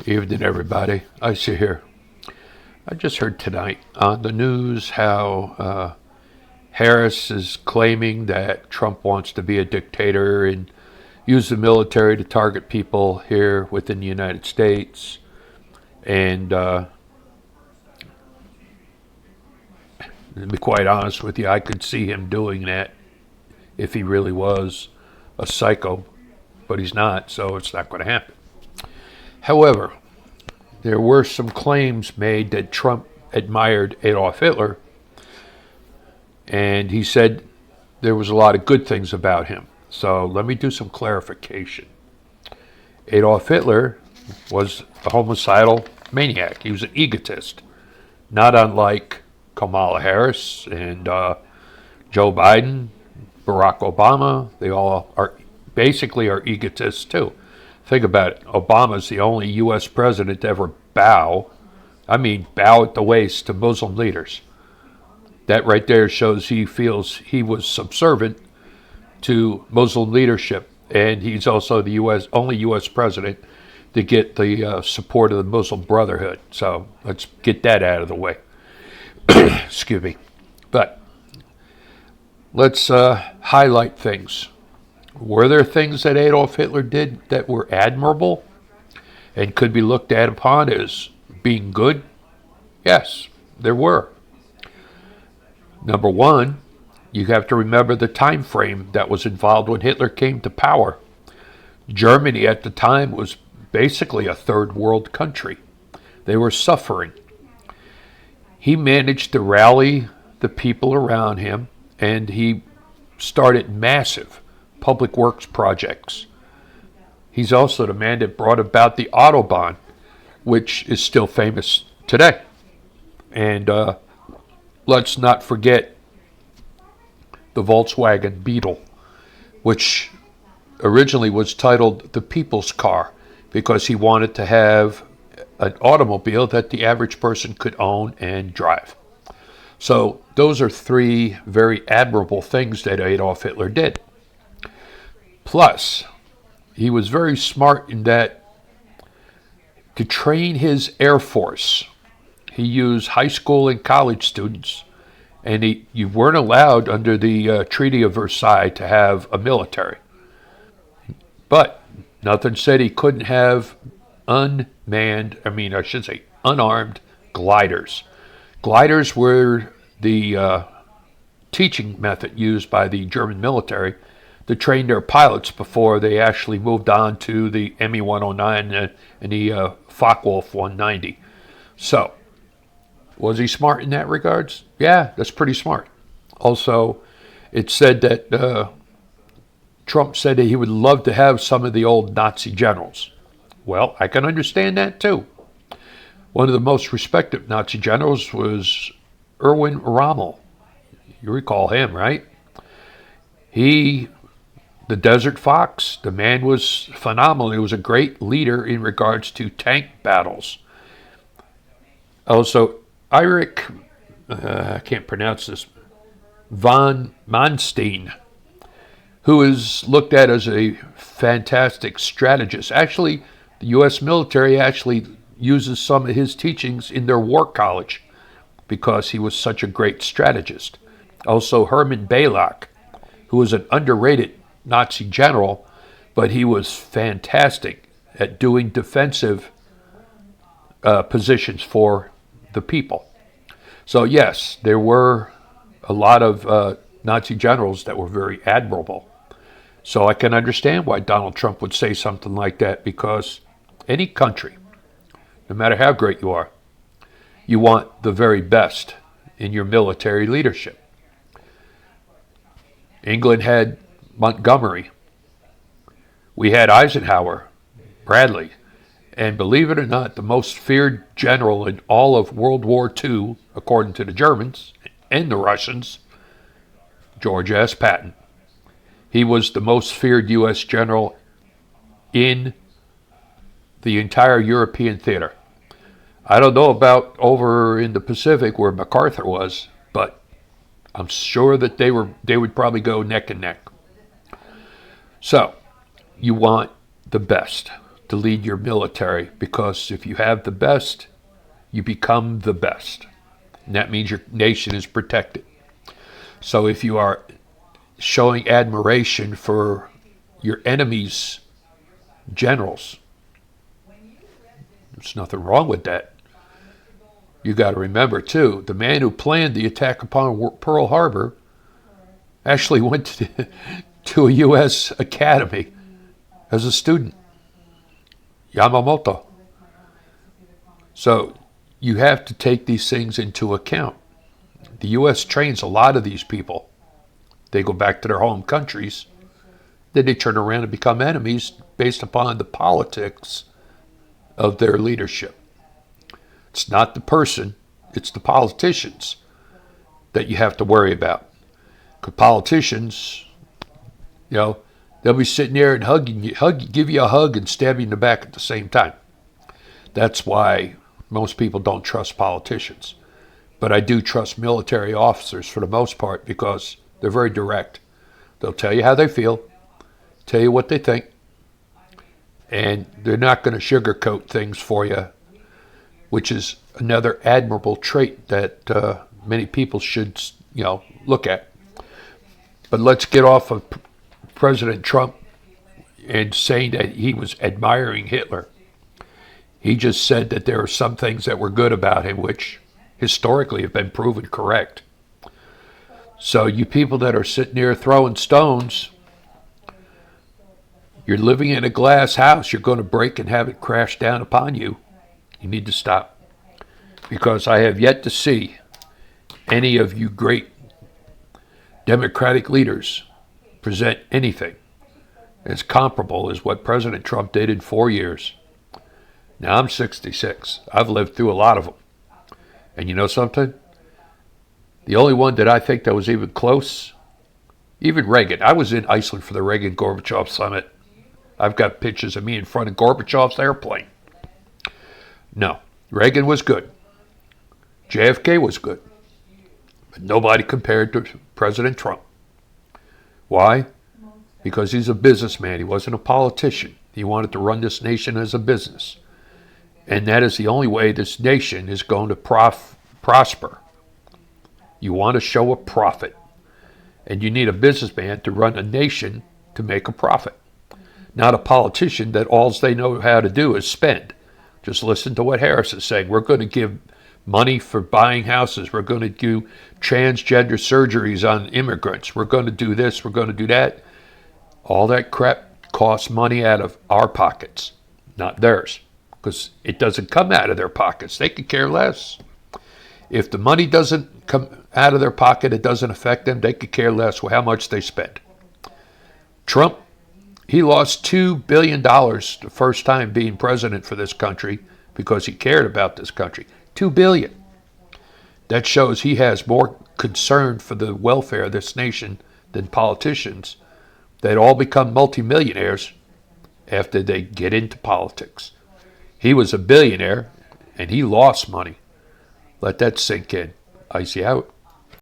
Evening, everybody. Isa here. I just heard tonight on the news how Harris is claiming that Trump wants to be a dictator and use the military to target people here within the United States. And to be quite honest with you, I could see him doing that if he really was a psycho, but he's not, so it's not going to happen. However, there were some claims made that Trump admired Adolf Hitler, and he said there was a lot of good things about him. So let me do some clarification. Adolf Hitler was a homicidal maniac. He was an egotist, not unlike Kamala Harris and Joe Biden, Barack Obama. They all are egotists too. Think about it. Obama's the only U.S. president to ever bow at the waist to Muslim leaders. That right there shows he feels he was subservient to Muslim leadership, and he's also the only U.S. president to get the support of the Muslim Brotherhood. So let's get that out of the way. Excuse me. But let's highlight things. Were there things that Adolf Hitler did that were admirable and could be looked at upon as being good? Yes, there were. Number one, you have to remember the time frame that was involved when Hitler came to power. Germany at the time was basically a third world country. They were suffering. He managed to rally the people around him, and he started massive public works projects. He's also the man that brought about the Autobahn, which is still famous today. And let's not forget the Volkswagen Beetle, which originally was titled the People's Car because he wanted to have an automobile that the average person could own and drive. So those are three very admirable things that Adolf Hitler did. Plus, he was very smart in that to train his Air Force, he used high school and college students, and you weren't allowed under the Treaty of Versailles to have a military. But nothing said he couldn't have unarmed gliders. Gliders were the teaching method used by the German military to train their pilots before they actually moved on to the Me-109 and the Focke-Wulf 190. So, was he smart in that regards? Yeah, that's pretty smart. Also, it said that Trump said that he would love to have some of the old Nazi generals. Well, I can understand that too. One of the most respected Nazi generals was Erwin Rommel. You recall him, right? The Desert Fox, the man was phenomenal. He was a great leader in regards to tank battles. Also, Erich, I can't pronounce this, von Manstein, who is looked at as a fantastic strategist. Actually, the U.S. military actually uses some of his teachings in their war college because he was such a great strategist. Also, Hermann Balak, who was an underrated Nazi general, but he was fantastic at doing defensive positions for the people. So yes, there were a lot of Nazi generals that were very admirable. So I can understand why Donald Trump would say something like that, because any country, no matter how great you are, you want the very best in your military leadership. England had Montgomery. We had Eisenhower, Bradley, and believe it or not, the most feared general in all of World War II, according to the Germans and the Russians, George S. Patton. He was the most feared U.S. general in the entire European theater. I don't know about over in the Pacific where MacArthur was, but I'm sure that they would probably go neck and neck. So, you want the best. to lead your military, because if you have the best, you become the best. And that means your nation is protected. So if you are showing admiration for your enemy's generals, there's nothing wrong with that. You got to remember, too, the man who planned the attack upon Pearl Harbor actually went to a U.S. academy as a student. Yamamoto. So you have to take these things into account. The U.S. trains a lot of these people. They go back to their home countries. Then they turn around and become enemies based upon the politics of their leadership. It's not the person, it's the politicians that you have to worry about. Because politicians, they'll be sitting there and give you a hug and stab you in the back at the same time. That's why most people don't trust politicians. But I do trust military officers for the most part, because they're very direct. They'll tell you how they feel, tell you what they think, and they're not going to sugarcoat things for you, which is another admirable trait that many people should, look at. But let's get off of President Trump and saying that he was admiring Hitler. He just said that there are some things that were good about him, which historically have been proven correct. So you people that are sitting there throwing stones, you're living in a glass house. You're going to break and have it crash down upon you. You need to stop. Because I have yet to see any of you great Democratic leaders present anything as comparable as what President Trump did in 4 years. Now, I'm 66. I've lived through a lot of them. And you know something? The only one that I think that was even close, even Reagan. I was in Iceland for the Reagan-Gorbachev summit. I've got pictures of me in front of Gorbachev's airplane. No, Reagan was good. JFK was good. But nobody compared to President Trump. Why? Because he's a businessman. He wasn't a politician. He wanted to run this nation as a business. And that is the only way this nation is going to prosper. You want to show a profit. And you need a businessman to run a nation to make a profit. Not a politician that all they know how to do is spend. Just listen to what Harris is saying. We're going to give money for buying houses. We're going to do transgender surgeries on immigrants. We're going to do this. We're going to do that. All that crap costs money out of our pockets, not theirs, because it doesn't come out of their pockets. They could care less. If the money doesn't come out of their pocket, it doesn't affect them. They could care less how much they spend. Trump, he lost $2 billion the first time being president for this country because he cared about this country. $2 billion. That shows he has more concern for the welfare of this nation than politicians that all become multimillionaires after they get into politics. He was a billionaire and he lost money. Let that sink in. Icy out.